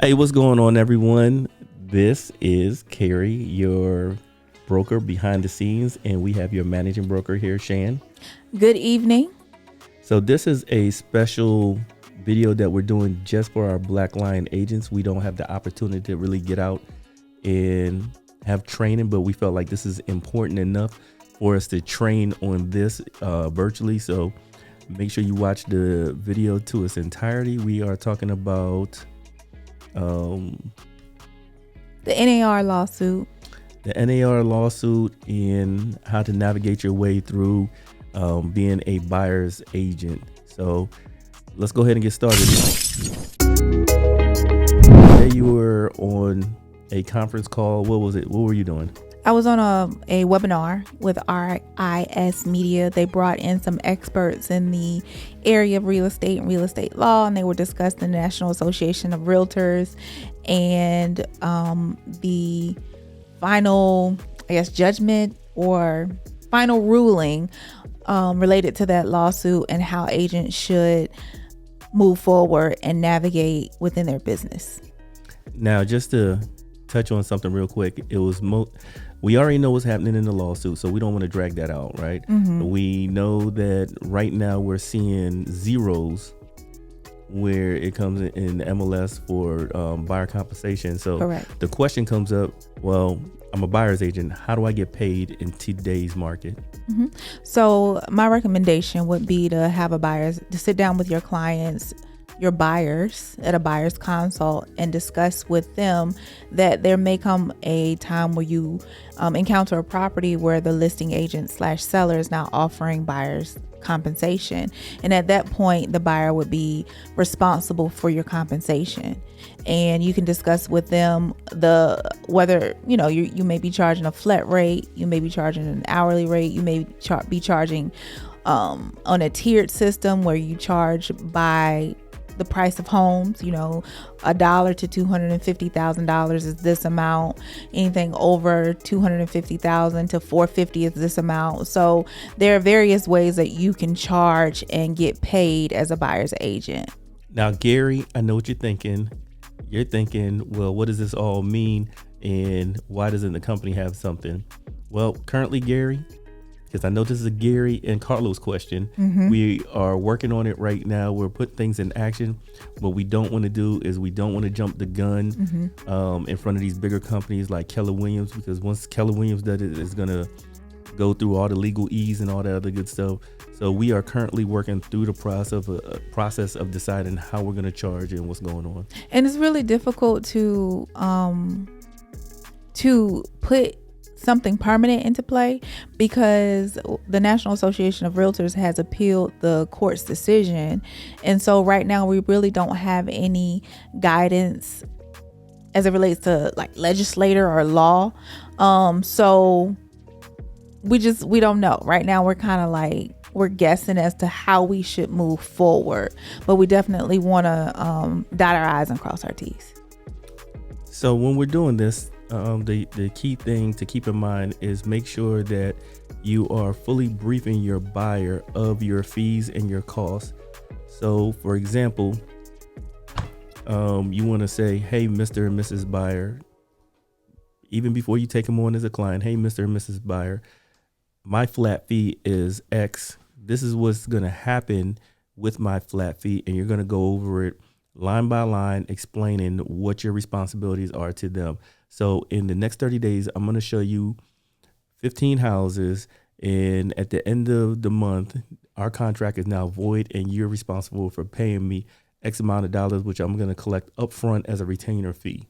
Hey, what's going on, everyone? This is Carrie, your broker behind the scenes, and we have your managing broker here, Shan. Good evening. So this is a special video that we're doing just for our Black Lion agents. We don't have the opportunity to really get out and have training, but we felt like this is important enough for us to train on this virtually. So make sure you watch the video to its entirety. We are talking about The NAR lawsuit. the NAR lawsuit and how to navigate your way through being a buyer's agent. So let's go ahead and get started. Today you were on a conference call. What was it? What were you doing? I was on a webinar with RIS Media. They brought in some experts in the area of real estate and real estate law, and they were discussing the National Association of Realtors and the final, judgment or final ruling related to that lawsuit and how agents should move forward and navigate within their business. Now, just to touch on something real quick, it was we already know what's happening in the lawsuit, so we don't want to drag that out, right? Mm-hmm. We know that right now we're seeing zeros where it comes in the MLS for buyer compensation. So Correct. The question comes up, well, I'm a buyer's agent. How do I get paid in today's market? Mm-hmm. So my recommendation would be to have to sit down with your clients, your buyers at a buyer's consult, and discuss with them that there may come a time where you encounter a property where the listing agent / seller is now offering buyers compensation, and at that point the buyer would be responsible for your compensation. And you can discuss with them whether you may be charging a flat rate, you may be charging an hourly rate, you may be charging on a tiered system where you charge by the price of homes. $1 to $250,000 is this amount. Anything over $250,000 to $450,000 is this amount. So there are various ways that you can charge and get paid as a buyer's agent. Now, Gary, I know what you're thinking. You're thinking, well, what does this all mean? And why doesn't the company have something? Well, currently, Gary, because I know this is a Gary and Carlos question. Mm-hmm. We are working on it right now. We're putting things in action. What we don't want to do is we don't want to jump the gun in front of these bigger companies like Keller Williams, because once Keller Williams does it, it's going to go through all the legal ease and all that other good stuff. So we are currently working through the process of deciding how we're going to charge and what's going on. And it's really difficult to put something permanent into play because the National Association of Realtors has appealed the court's decision. And so right now we really don't have any guidance as it relates to like legislator or law. So we don't know. Right now we're kind of like, we're guessing as to how we should move forward, but we definitely want to dot our I's and cross our T's. So when we're doing this, the key thing to keep in mind is make sure that you are fully briefing your buyer of your fees and your costs. So for example, you want to say, hey, Mr. and Mrs. Buyer, even before you take them on as a client, hey, Mr. and Mrs. Buyer, my flat fee is X. This is what's going to happen with my flat fee. And you're going to go over it line by line, explaining what your responsibilities are to them. So in the next 30 days, I'm going to show you 15 houses. And at the end of the month, our contract is now void and you're responsible for paying me X amount of dollars, which I'm going to collect upfront as a retainer fee.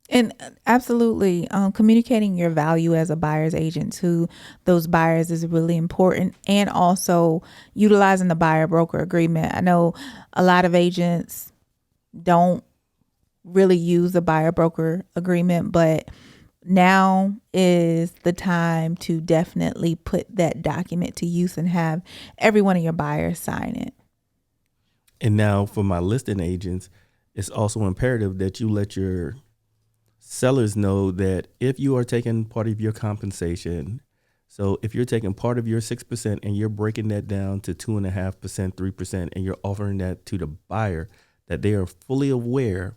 And absolutely, communicating your value as a buyer's agent to those buyers is really important. And also utilizing the buyer broker agreement. I know a lot of agents don't really use the buyer broker agreement, but now is the time to definitely put that document to use and have every one of your buyers sign it. And now for my listing agents, it's also imperative that you let your sellers know that if you are taking part of your compensation, so if you're taking part of your 6% and you're breaking that down to 2.5%, 3%, and you're offering that to the buyer, that they are fully aware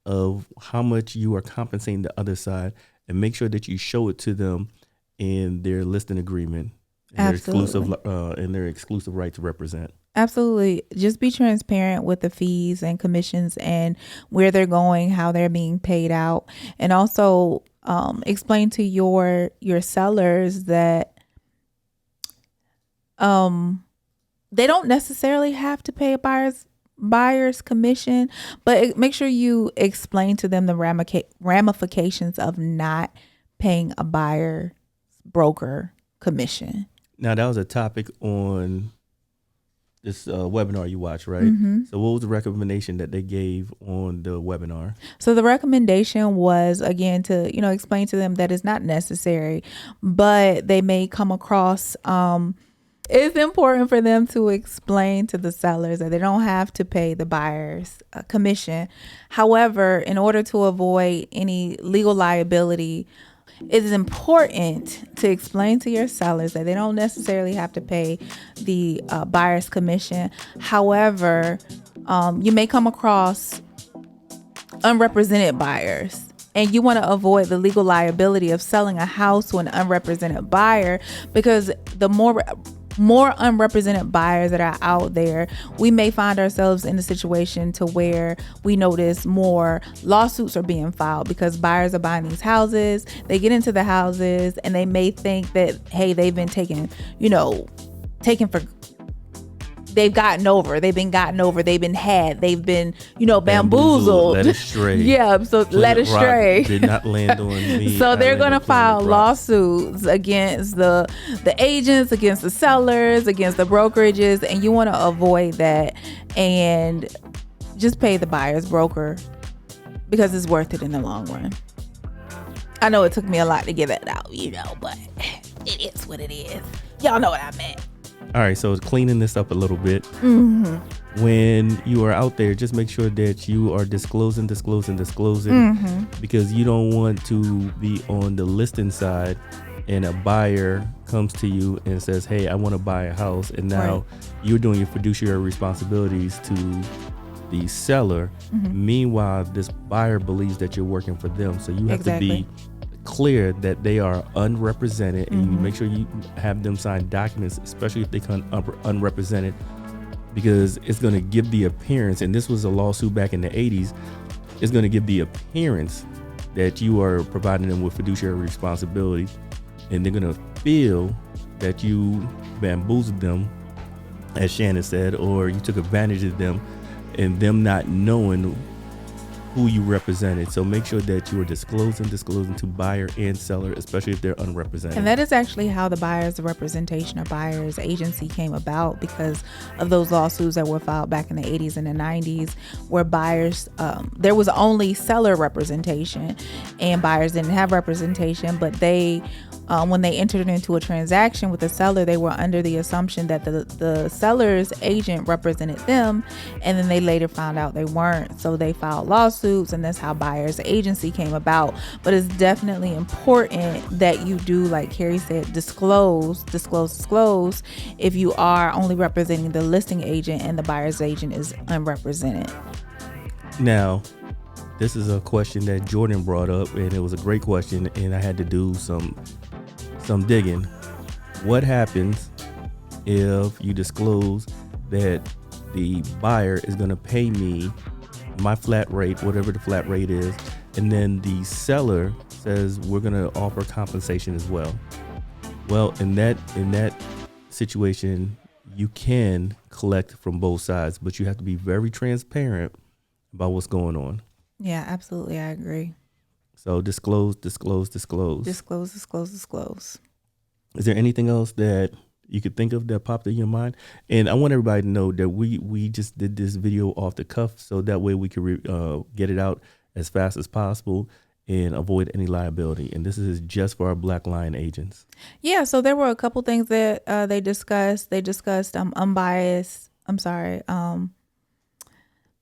of how much you are compensating the other side, and make sure that you show it to them in their listing agreement and their exclusive right to represent. Absolutely. Just be transparent with the fees and commissions and where they're going, how they're being paid out, and also explain to your sellers that they don't necessarily have to pay a buyer's commission, but make sure you explain to them the ramifications of not paying a buyer broker commission. Now, that was a topic on this webinar you watched, right? Mm-hmm. So what was the recommendation that they gave on the webinar? So the recommendation was, again, to, explain to them that it's not necessary, but they may come across, it's important for them to explain to the sellers that they don't have to pay the buyer's commission. However, in order to avoid any legal liability, it is important to explain to your sellers that they don't necessarily have to pay the buyer's commission. However, you may come across unrepresented buyers, and you want to avoid the legal liability of selling a house to an unrepresented buyer, because the more unrepresented buyers that are out there, we may find ourselves in a situation to where we notice more lawsuits are being filed because buyers are buying these houses. They get into the houses and they may think that, hey, they've been they've been gotten over, they've been had, they've been, bamboozled. Led astray. Yeah, so led astray. Did not land on me. So they're going to file lawsuits against the agents, against the sellers, against the brokerages, and you want to avoid that and just pay the buyer's broker because it's worth it in the long run. I know it took me a lot to get that out, but it is what it is. Y'all know what I meant. All right, so cleaning this up a little bit. Mm-hmm. When you are out there, just make sure that you are disclosing, mm-hmm. because you don't want to be on the listing side and a buyer comes to you and says, hey, I want to buy a house. And now you're doing your fiduciary responsibilities to the seller. Mm-hmm. Meanwhile, this buyer believes that you're working for them. So you have to be clear that they are unrepresented, and you make sure you have them sign documents, especially if they come unrepresented, because it's going to give the appearance, and this was a lawsuit back in the 80s, it's going to give the appearance that you are providing them with fiduciary responsibility, and they're going to feel that you bamboozled them, as Shannon said, or you took advantage of them, and them not knowing who you represented. So make sure that you are disclosing to buyer and seller, especially if they're unrepresented. And that is actually how the buyer's representation or buyer's agency came about, because of those lawsuits that were filed back in the 80s and the 90s, where buyers, there was only seller representation and buyers didn't have representation, but they, when they entered into a transaction with the seller, they were under the assumption that the seller's agent represented them, and then they later found out they weren't. So they filed lawsuits, and that's how buyer's agency came about. But it's definitely important that you do, like Carrie said, disclose if you are only representing the listing agent and the buyer's agent is unrepresented. Now, this is a question that Jordan brought up, and it was a great question, and I had to do some digging. What happens if you disclose that the buyer is going to pay me my flat rate, whatever the flat rate is, and then the seller says we're going to offer compensation as well? Well, in that situation, you can collect from both sides, but you have to be very transparent about what's going on. Yeah, absolutely. I agree. So disclose. Disclose. Is there anything else that you could think of that popped in your mind? And I want everybody to know that we just did this video off the cuff, so that way we could get it out as fast as possible and avoid any liability. And this is just for our Black Lion agents. Yeah, so there were a couple things that they discussed. They discussed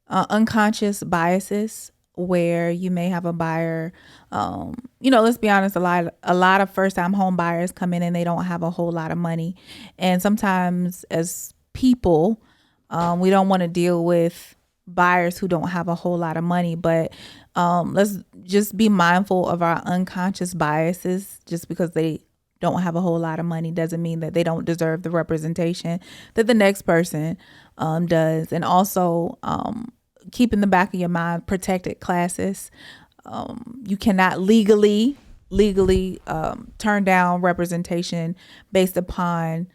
unconscious biases, where you may have a buyer, let's be honest, a lot of first-time home buyers come in and they don't have a whole lot of money. And sometimes as people, we don't want to deal with buyers who don't have a whole lot of money, but let's just be mindful of our unconscious biases. Just because they don't have a whole lot of money doesn't mean that they don't deserve the representation that the next person does. And also keep in the back of your mind protected classes. You cannot legally turn down representation based upon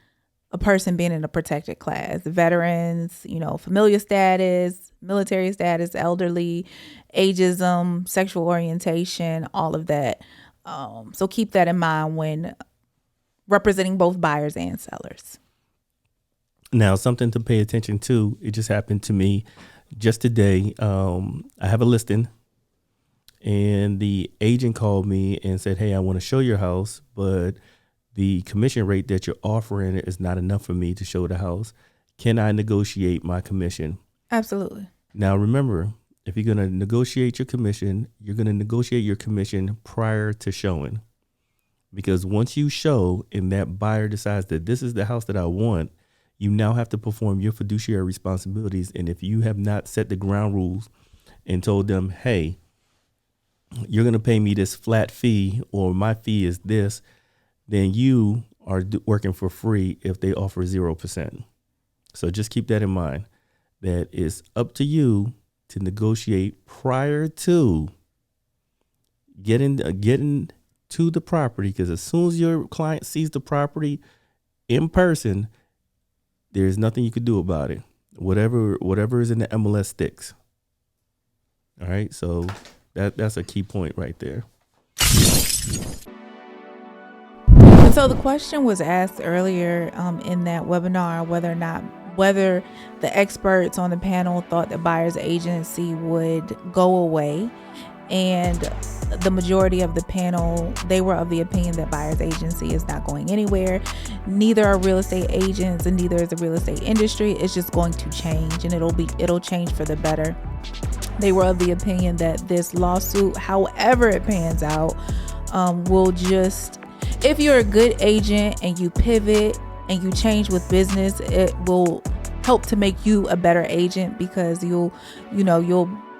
a person being in a protected class. Veterans, familial status, military status, elderly, ageism, sexual orientation, all of that. So keep that in mind when representing both buyers and sellers. Now, something to pay attention to, it just happened to me just today. I have a listing, and the agent called me and said, hey, I want to show your house, but the commission rate that you're offering is not enough for me to show the house. Can I negotiate my commission? Absolutely. Now, remember, if you're going to negotiate your commission, you're going to negotiate your commission prior to showing. Because once you show and that buyer decides that this is the house that I want, you now have to perform your fiduciary responsibilities. And if you have not set the ground rules and told them, hey, you're going to pay me this flat fee, or my fee is this, then you are working for free if they offer 0%. So just keep that in mind, that it's up to you to negotiate prior to getting to the property. Because as soon as your client sees the property in person, there's nothing you can do about it. Whatever is in the MLS sticks. All right, so that's a key point right there. So the question was asked earlier in that webinar whether the experts on the panel thought that buyer's agency would go away, and the majority of the panel, they were of the opinion that buyer's agency is not going anywhere. Neither are real estate agents, and neither is the real estate industry. It's just going to change, and it'll change for the better. They were of the opinion that this lawsuit, however it pans out, will just, if you're a good agent and you pivot and you change with business, it will help to make you a better agent, because you'll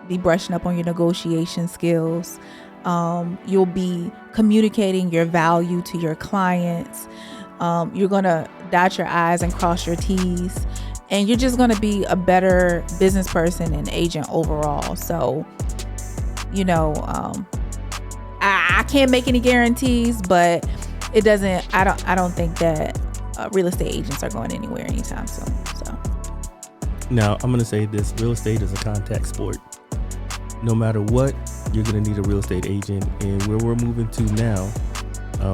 be brushing up on your negotiation skills. You'll be communicating your value to your clients. You're going to dot your I's and cross your T's, and you're just going to be a better business person and agent overall. So, I can't make any guarantees, but I don't think that real estate agents are going anywhere anytime soon. So now I'm going to say this: real estate is a contact sport. No matter what, you're going to need a real estate agent. And where we're moving to now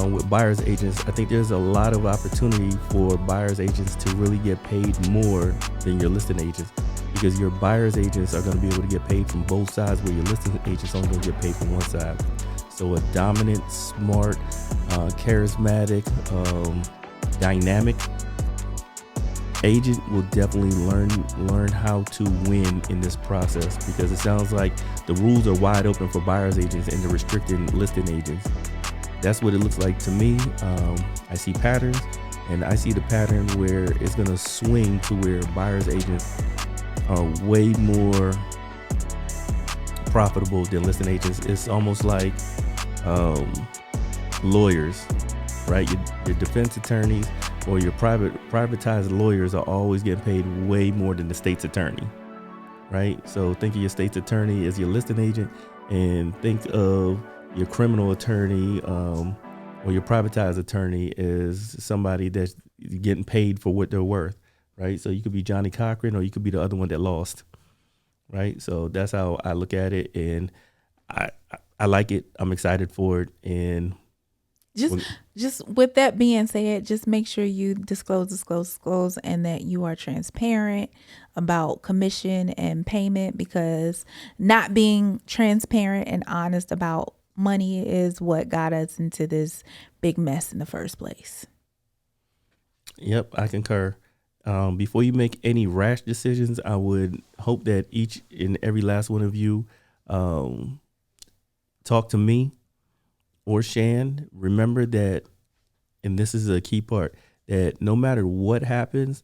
with buyer's agents, I think there's a lot of opportunity for buyer's agents to really get paid more than your listing agents, because your buyer's agents are going to be able to get paid from both sides, where your listing agents only going to get paid from one side. So a dominant, smart, charismatic, dynamic agent will definitely learn how to win in this process, because it sounds like the rules are wide open for buyer's agents and they're restricting listing agents. That's what it looks like to me. I see patterns, and I see the pattern where it's going to swing to where buyer's agents are way more profitable than listing agents. It's almost like lawyers, right? Your defense attorneys or your privatized lawyers are always getting paid way more than the state's attorney, right? So think of your state's attorney as your listing agent, and think of your criminal attorney or your privatized attorney is somebody that's getting paid for what they're worth, right? So you could be Johnny Cochran, or you could be the other one that lost, right? So that's how I look at it, and I like it. I'm excited for it, and just with that being said, just make sure you disclose, and that you are transparent about commission and payment, because not being transparent and honest about money is what got us into this big mess in the first place. Yep, I concur. Before you make any rash decisions, I would hope that each and every last one of you talk to me or Shan. Remember that, and this is a key part, that no matter what happens,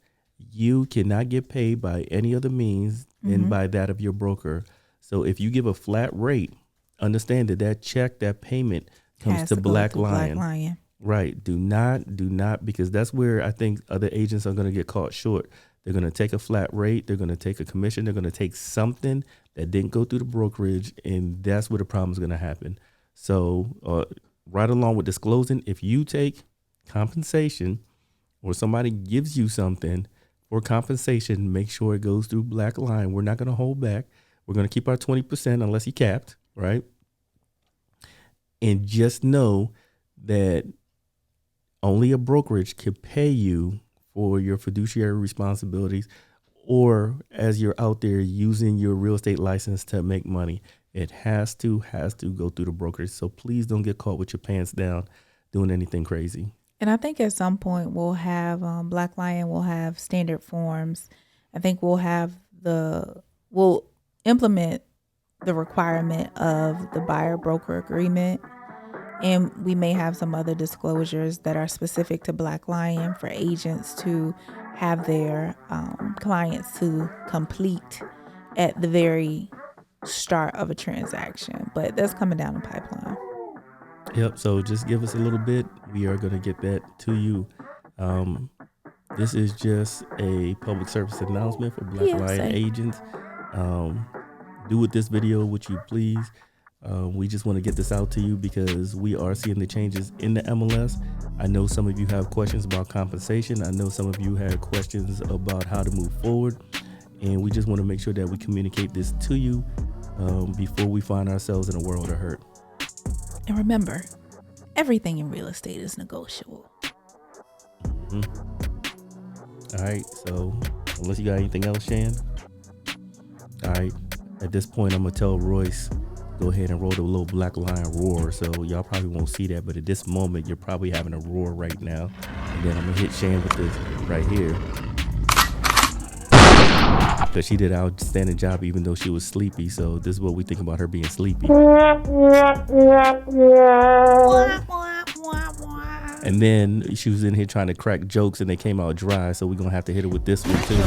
you cannot get paid by any other means than by that of your broker. So if you give a flat rate, understand that check, that payment comes to Black Lion. Right. Do not, because that's where I think other agents are going to get caught short. They're going to take a flat rate. They're going to take a commission. They're going to take something that didn't go through the brokerage, and that's where the problem is going to happen. So right along with disclosing, if you take compensation or somebody gives you something for compensation, make sure it goes through Black Lion. We're not going to hold back. We're going to keep our 20% unless you capped, right? And just know that only a brokerage could pay you for your fiduciary responsibilities, or as you're out there using your real estate license to make money. It has to go through the brokerage. So please don't get caught with your pants down doing anything crazy. And I think at some point we'll have Black Lion will have standard forms. I think we'll implement the requirement of the buyer broker agreement. And we may have some other disclosures that are specific to Black Lion for agents to have their clients to complete at the very start of a transaction. But that's coming down the pipeline. Yep. So just give us a little bit. We are going to get that to you. This is just a public service announcement for Black Lion agents. Do with this video what you please. We just want to get this out to you because we are seeing the changes in the MLS. I know some of you have questions about compensation. I know some of you had questions about how to move forward. And we just want to make sure that we communicate this to you before we find ourselves in a world of hurt. And remember, everything in real estate is negotiable. All right. So unless you got anything else, Shan. All right. At this point, I'm going to tell Royce, go ahead and roll the little Black Lion roar. So y'all probably won't see that, but at this moment, you're probably having a roar right now. And then I'm going to hit Shan with this right here. Because she did an outstanding job even though she was sleepy. So this is what we think about her being sleepy. And then she was in here trying to crack jokes and they came out dry. So we're going to have to hit her with this one too.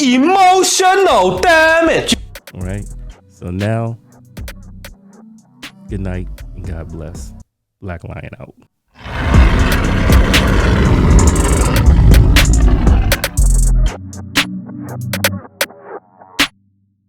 Emotional damage. All right. So now, good night and God bless. Black Lion out.